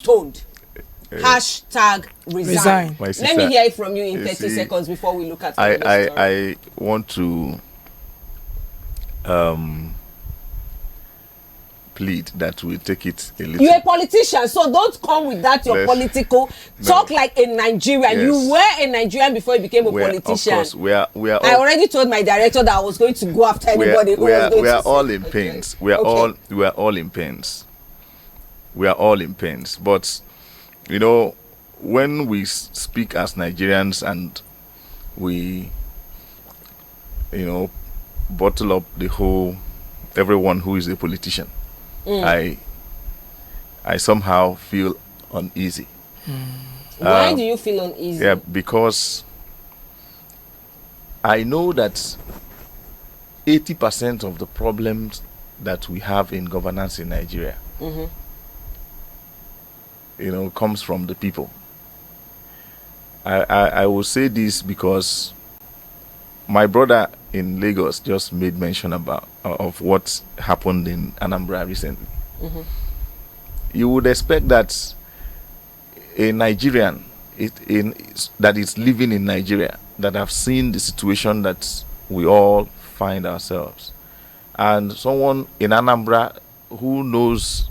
stoned. Hashtag resign. Let me hear it from you in 30 seconds before we look at I want to plead that we take it a little. You're a politician, so don't come with that political talk like a Nigerian. Yes. You were a Nigerian before you became a politician. Of course, we are all, I already told my director that I was going to go after anybody who was going to. We are all in pains. We are all in pains. We are all in pains. But you know, when we speak as Nigerians and we, you know, bottle up the whole everyone who is a politician, I somehow feel uneasy. Why do you feel uneasy? Yeah, because I know that 80% of the problems that we have in governance in Nigeria, you know, comes from the people. I will say this because my brother in Lagos just made mention of what happened in Anambra recently. You would expect that a Nigerian that is living in Nigeria, that have seen the situation that we all find ourselves, and someone in Anambra who knows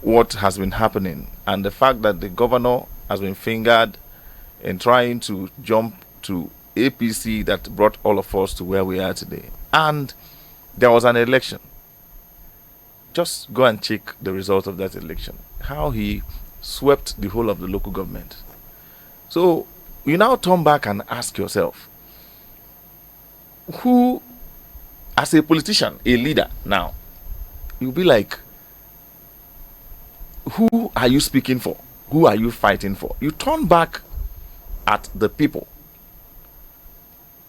what has been happening, and the fact that the governor has been fingered in trying to jump to APC that brought all of us to where we are today, and there was an election. Just go and check the result of that election, how he swept the whole of the local government. So you now turn back and ask yourself, who, as a politician, a leader now, you'll be like, who are you speaking for? Who are you fighting for? You turn back at the people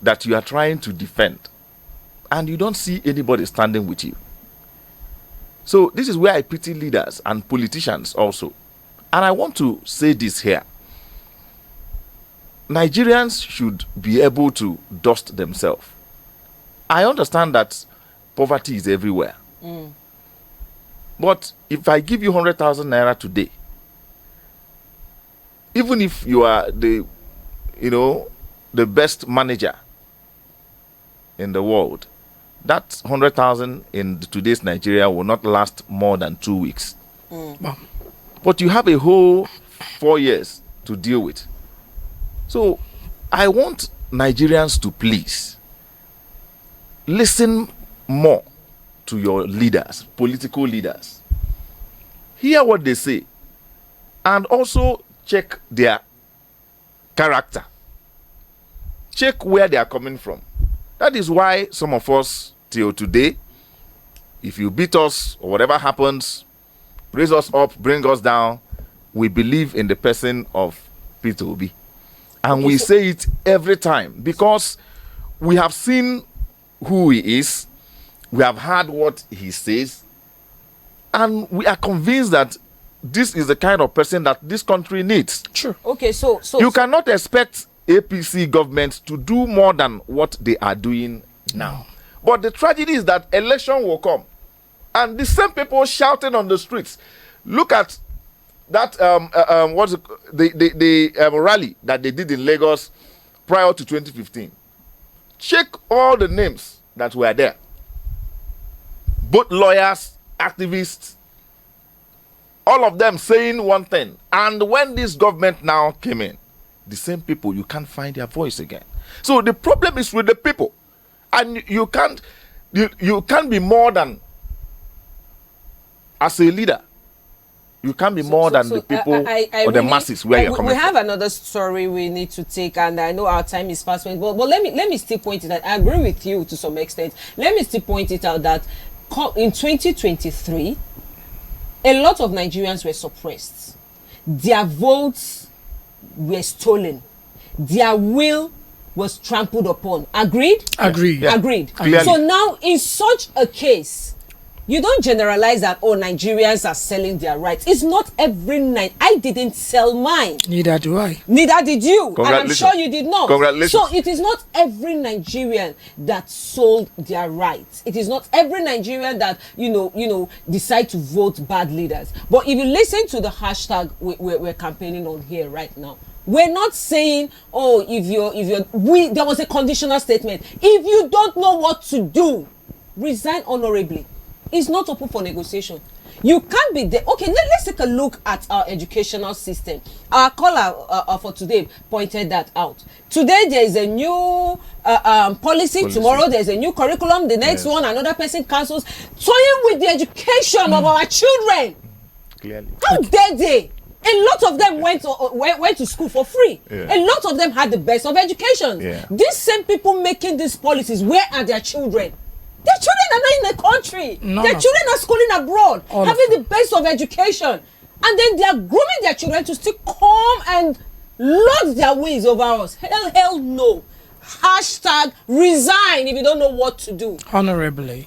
that you are trying to defend, and you don't see anybody standing with you. So this is where I pity leaders and politicians also. And I want to say this here. Nigerians should be able to dust themselves. I understand that poverty is everywhere. But if I give you 100,000 naira today, even if you are the best manager in the world, that 100,000 in today's Nigeria will not last more than 2 weeks. But you have a whole 4 years to deal with. So I want Nigerians to please listen more to your leaders, political leaders. Hear what they say, and also check their character. Check where they are coming from. That is why some of us, till today, if you beat us or whatever happens, raise us up, bring us down, we believe in the person of Peter Obi. And we say it every time because we have seen who he is, we have heard what he says, and we are convinced that this is the kind of person that this country needs. Sure. Okay, so you cannot expect APC government to do more than what they are doing now. But the tragedy is that election will come, and the same people shouting on the streets. Look at that rally that they did in Lagos prior to 2015. Check all the names that were there. Both lawyers, activists, all of them saying one thing. And when this government now came in, the same people, you can't find their voice again. So the problem is with the people, and you can't be more than, as a leader, you can't be more than the people or the masses where you're coming from. We have another story we need to take, and I know our time is fast, but let me still point it out. I agree with you to some extent. Let me still point it out that in 2023, a lot of Nigerians were suppressed. Their votes were stolen. Their will was trampled upon. Agreed? Agreed. Yeah. Agreed. Clearly. So now, in such a case, you don't generalize that, oh, Nigerians are selling their rights. It's not every night. I didn't sell mine. Neither do I. Neither did you. And I'm Congratulations. sure you did not. Congratulations. So it is not every Nigerian that sold their rights. It is not every Nigerian that, decide to vote bad leaders. But if you listen to the hashtag we're campaigning on here right now, we're not saying, oh, there was a conditional statement. If you don't know what to do, resign honorably. It's not open for negotiation. You can't be there. Okay, let's take a look at our educational system. Our caller for today pointed that out. Today there is a new policy. Tomorrow there's a new curriculum. The next one, another person cancels. Toying with the education of our children. Clearly. How dare they? A lot of them went to school for free. Yeah. A lot of them had the best of education. Yeah. These same people making these policies, where are their children? Their children are not in the country. Their children are schooling abroad, having the best of education. And then they are grooming their children to still come and lord their ways over us. Hell no. Hashtag resign if you don't know what to do. Honorably.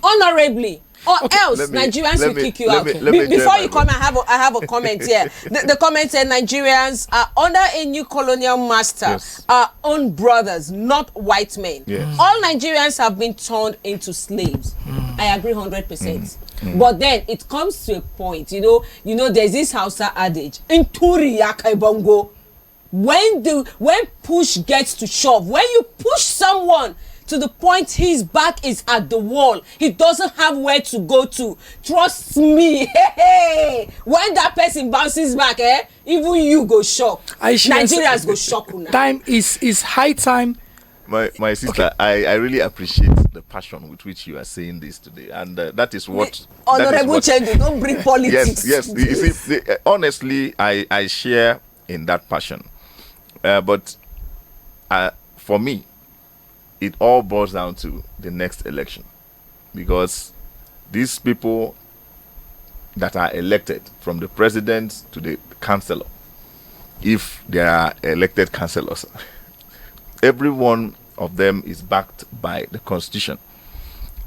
Or else Nigerians will kick you out. Before you come, I have a comment here. The comment said Nigerians are under a new colonial master, our own brothers, not white men. Yes. All Nigerians have been turned into slaves. I agree 100%. But then it comes to a point, there's this Hausa adage, "Inturi yakai bongo." When push gets to shove, when you push someone to the point his back is at the wall, he doesn't have where to go to. Trust me, when that person bounces back, even you go shock. Nigerians go shock. Time is high time. My sister, I really appreciate the passion with which you are saying this today, and that is what Honorable Chendu, don't bring politics. Yes. You see, honestly, I share in that passion, but for me, it all boils down to the next election, because these people that are elected, from the president to the councillor, if they are elected councillors, every one of them is backed by the constitution,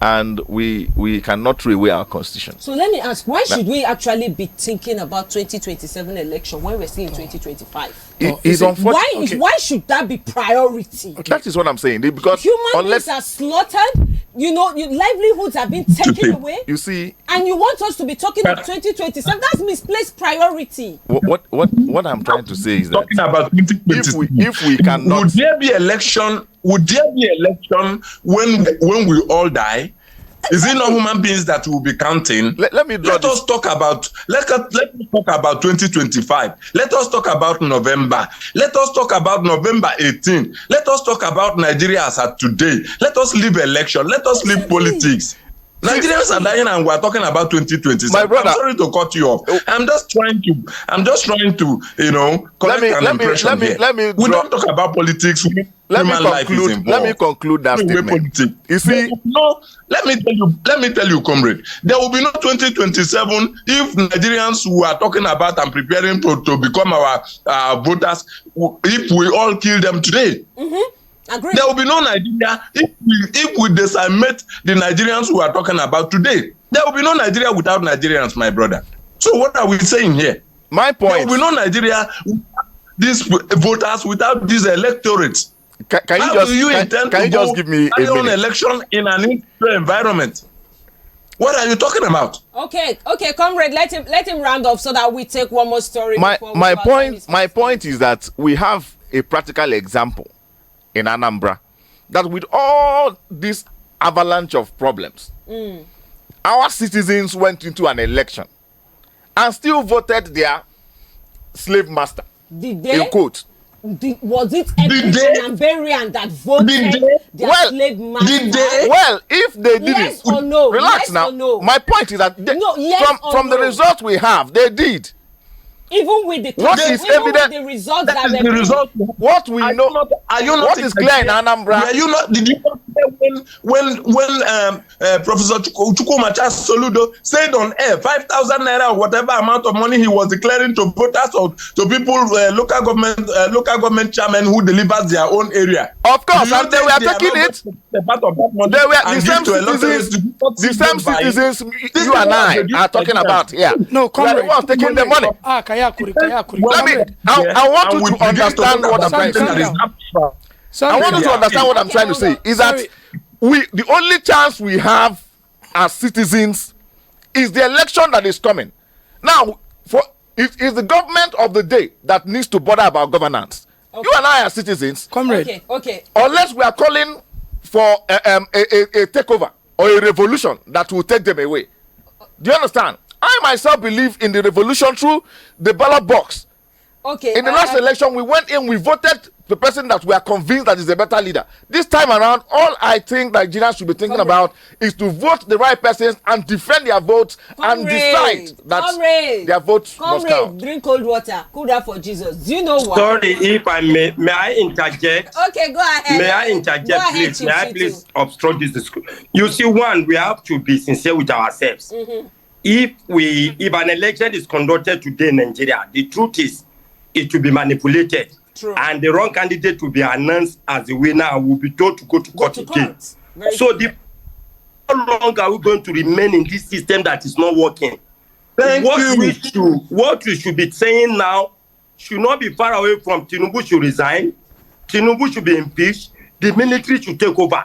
and we cannot throw away our constitution. So let me ask, why should we actually be thinking about 2027 election when we're still in 2025? It's unfortunate. Why should that be priority? That is what I'm saying, because human beings are slaughtered, your livelihoods are being taken away. You see, and you want us to be talking about 2027? That's misplaced priority. What I'm trying to say is that talking about 2027, if we cannot, would there be election when we all die? Is it not human beings that will be counting? Let us talk about 2025. Let us talk about November. Let us talk about November 18. Let us talk about Nigeria as at today. Let us leave election. Let us leave politics. Nigerians are dying, and we're talking about 2027. My brother, I'm sorry to cut you off. I'm just trying to, correct an impression here. We don't talk about politics. Let me conclude that statement. You see, let me tell you, comrade, there will be no 2027 if Nigerians who are talking about and preparing to become our voters, if we all kill them today. Agree. There will be no Nigeria if we decimate the Nigerians who are talking about today. There will be no Nigeria without Nigerians, my brother. So what are we saying here? My point. There will be no Nigeria, these voters without these electorates. Can you just give me a minute? Election in an industrial environment? What are you talking about? Okay, comrade, let him round off so that we take one more story. My point is that we have a practical example in Anambra, that with all this avalanche of problems, our citizens went into an election and still voted their slave master. Did they? In quote. Was it Nigerian that voted their slave master? Did they? Well, if they didn't, yes or no? Relax yes now. Or no? My point is that from the results we have, they did. Even with the results that is the result. What we know, what is clear in Anambra? Did you not when Professor Chukwumacha Soludo said on air 5,000 naira or whatever amount of money he was declaring to voters or to people, local government chairmen who delivers their own area. Of course, and they were taking it. They were the same citizens you and I are talking about here. No, comrade, we are taking the money. I want you to understand what I'm trying to say. I want you to understand what I'm trying to say is that the only chance we have as citizens is the election that is coming. Now, it's the government of the day that needs to bother about governance. Okay. You and I are citizens, comrade. Okay. Unless we are calling for a takeover or a revolution that will take them away. Do you understand? I myself believe in the revolution through the ballot box. Okay. In the last election, we went in, we voted the person that we are convinced that is a better leader. This time around, all I think Nigerians should be thinking about is to vote the right persons and defend their votes and decide that their votes must count. Drink cold water. Cool down for Jesus. Do you know what? Sorry, if I may I interject? Okay, go ahead. May I interject, please? May I please obstruct this discussion? You see, one, we have to be sincere with ourselves. Mm-hmm. If an election is conducted today in Nigeria, the truth is it will be manipulated. True. And the wrong candidate will be announced as the winner and will be told to go to court again. So how long are we going to remain in this system that is not working? What we should be saying now should not be far away from Tinubu should resign, Tinubu should be impeached, the military should take over.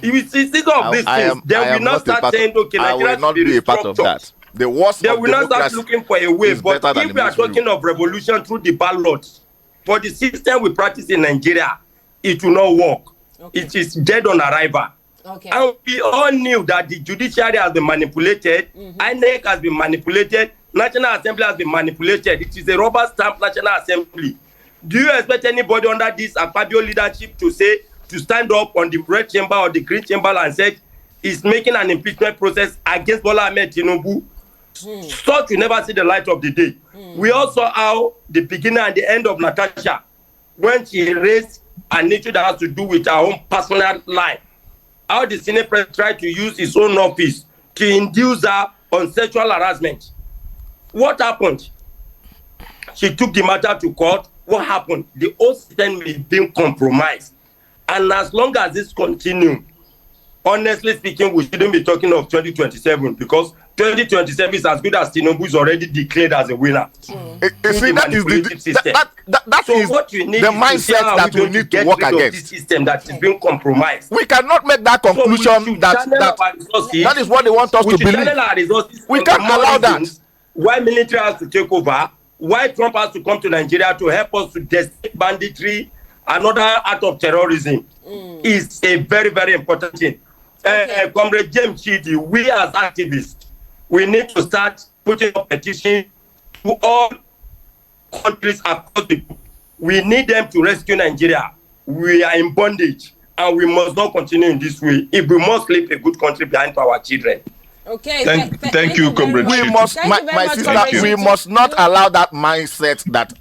If we see of these things, then we not start saying, okay, Nigeria will not be a part of that. The worst they of will not start looking for a way. But if we are talking of revolution through the ballot, for the system we practice in Nigeria, it will not work. Okay. It is dead on arrival. Okay. And we all knew that the judiciary has been manipulated, INEC has been manipulated, National Assembly has been manipulated. It is a rubber stamp National Assembly. Do you expect anybody under this Akpabio leadership to stand up on the red chamber or the green chamber and say he's making an impeachment process against Bola Ahmed Tinubu? Such will never see the light of the day. We also saw how the beginning and the end of Natasha, when she raised an issue that has to do with her own personal life, how the Senate President tried to use his own office to induce her on sexual harassment. What happened? She took the matter to court. What happened? The whole system is being compromised. And as long as this continues, honestly speaking, we shouldn't be talking of 2027 because 2027 is as good as Tinubu is already declared as a winner. See, that is the mindset that we need to work against. This system that is being compromised. We cannot make that conclusion that is what they want us to believe. We can't allow that. Why military has to take over? Why Trump has to come to Nigeria to help us to decimate banditry, another act of terrorism, is a very, very important thing. Comrade James Chidi, we as activists, we need to start putting up petition to all countries across the globe. We need them to rescue Nigeria. We are in bondage, and we must not continue in this way if we must leave a good country behind for our children. Okay. Thank you, comrade. We must, my sister, we must not allow that mindset that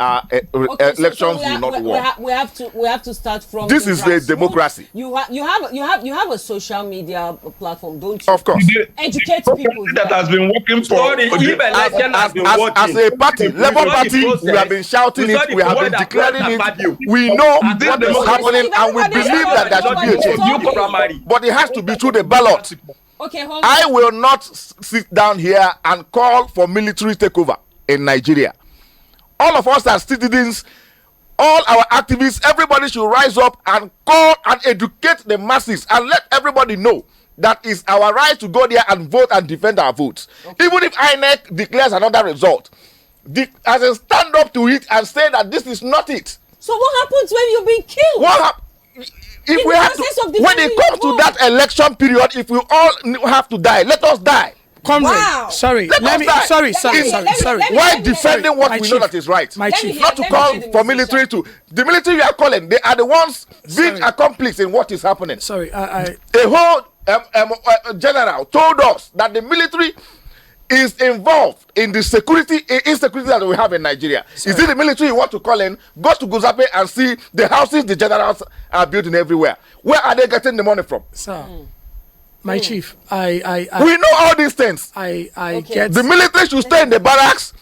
elections will not work. We have to start from. This is a democracy. You have a social media platform, don't you? Of course. Educate people. That has been working for. As a party, Labour Party, we have been shouting it, we have been declaring it. We know what is happening, and we believe that there should be a change. But it has to be through the ballot. Okay, hold on. I will not sit down here and call for military takeover in Nigeria. All of us as citizens, all our activists, everybody should rise up and call and educate the masses and let everybody know that it's our right to go there and vote and defend our votes. Okay. Even if INEC declares another result, as a stand up to it and say that this is not it. So what happens when you're being killed? What happens? If we have to, when it comes to that election period, if we all have to die, let us die. Comrade, wow. Sorry. Why defending what we know that is right? My chief. Not to call for military to. The military you are calling, they are the ones being accomplices in what is happening. Sorry, A whole general told us that the military is involved in the insecurity that we have in Nigeria? Is it the military you want to call in? Go to Guzape and see the houses the generals are building everywhere. Where are they getting the money from? Sir, my chief, we know all these things. get the military should stay in the barracks.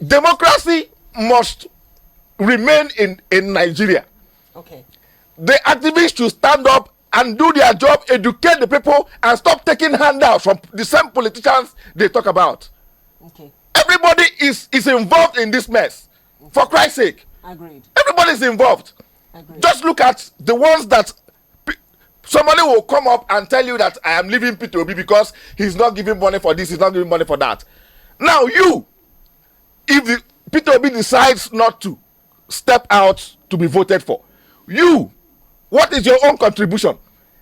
Democracy must remain in Nigeria. Okay. The activists should stand up and do their job, educate the people, and stop taking handouts from the same politicians they talk about. Okay. Everybody is involved in this mess. Okay. For Christ's sake. Agreed. Everybody is involved. Agreed. Just look at the ones that somebody will come up and tell you that I am leaving P2B because he's not giving money for this, he's not giving money for that. Now you, if the P2B decides not to step out to be voted for, you, what is your own contribution?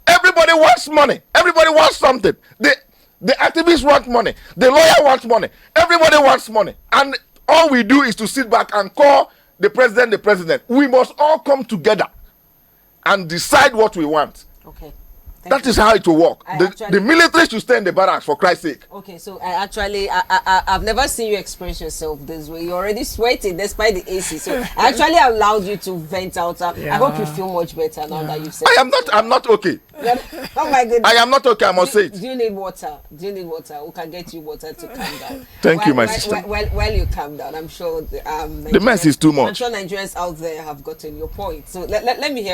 Everybody wants money. Everybody wants something. The activists want money. The lawyer wants money. Everybody wants money. And all we do is to sit back and call the president. We must all come together and decide what we want. Okay. That is how it will work. The military should stay in the barracks, for Christ's sake. Okay, so I've never seen you express yourself this way. You're already sweating despite the AC. So I actually allowed you to vent out. I hope you feel much better now that you've said. I'm not okay. Oh my goodness. I am not okay, I must say it. Do you need water? We can get you water to calm down. Thank you, my sister. While you calm down, I'm sure the mess is too much. I'm sure Nigerians out there have gotten your point. So let me hear